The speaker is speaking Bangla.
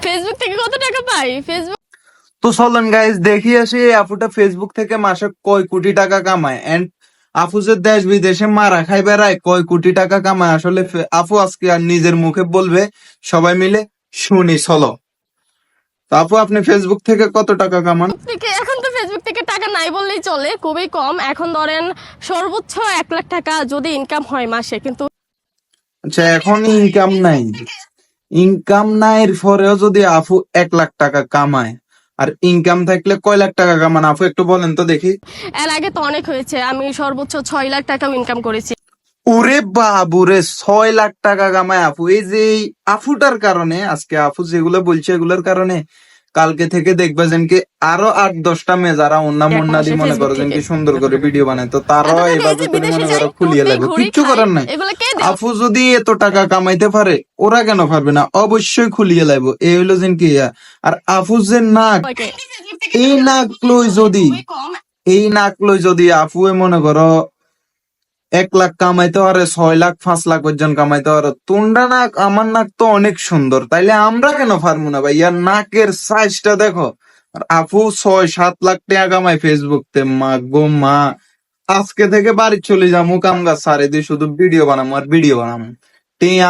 ফেসবুক থেকে কত টাকা পাই? ফেসবুক তো চলেন গাইজ দেখি আসি এই আপুটা ফেসবুক থেকে মাসে কয় কোটি টাকা কামায় এন্ড আপু যে দেশ বিদেশে মারা খাই বেড়ায় কয় কোটি টাকা কামায় আসলে আপু আজকে আর নিজের মুখে বলবে, সবাই মিলে শুনি চলো। তো আপু আপনি ফেসবুক থেকে কত টাকা কামান? থেকে এখন তো ফেসবুক থেকে টাকা নাই বললেই চলে, খুবই কম। এখন ধরেন সর্বোচ্চ 1 লাখ টাকা যদি ইনকাম হয় মাসে, কিন্তু আচ্ছা এখন ইনকাম নাই, ইনকাম নাই এর পরেও যদি আপু 1 লাখ টাকা কামায়, আর ইনকাম থাকলে কয় লাখ টাকা কামান আপু একটু বলেন তো দেখি। এর আগে তো অনেক হয়েছে, আমি সর্বোচ্চ 6 লাখ টাকাও ইনকাম করেছি। ওরে বাবুরে 6 লাখ টাকা কামায় আপু। এই যে এই আফুটার কারণে আজকে আপু যেগুলো বলছে এগুলোর কারণে কালকে থেকে দেখবে যেন কি আরো 8-10টা মেয়ে যারা অন্যা এক মন্না মাসে দিয়ে মনে ফেসবুক করো যেন থেকে কি সুন্দর করে ভিডিও বানায়, তো তারাও এত টাকা, এই এইভাবে যে করে বিদেশে মনে যাই, করো ফুলিয়ে ঘুরতে লাগবে, ঘুরি, কিচ্ছু খাই, করার নাই। এগুলো কে দেয়? আপু যদি এত টাকা কামাইতে পারে ওরা কেন পারবে না, অবশ্যই খুলিয়ে লাগবো, এই হইলো যেন কি আর আপু যে নাক, সবাইকে। এই নাক লই যদি, এই নাক লই যদি আপুয়ে মনে করো 1 লাখ কামাইতে পারে, 6 লাখ 5 লাখ পর্যন্ত কামাইতে পারে, তোমরা নাক আমার নাক তো অনেক সুন্দর, তাইলে আমরা কেন পারবো না ভাই? ইয়ার নাকের সাইজটা দেখো। আর আপু 6-7 লাখ টাকা কামাই ফেসবুক তে, মা গো মা। আজকে থেকে বাড়ি চলে যাবো, কাম গাছ সারে দিয়ে শুধু ভিডিও বানাবো আর ভিডিও বানাবো। টিয়া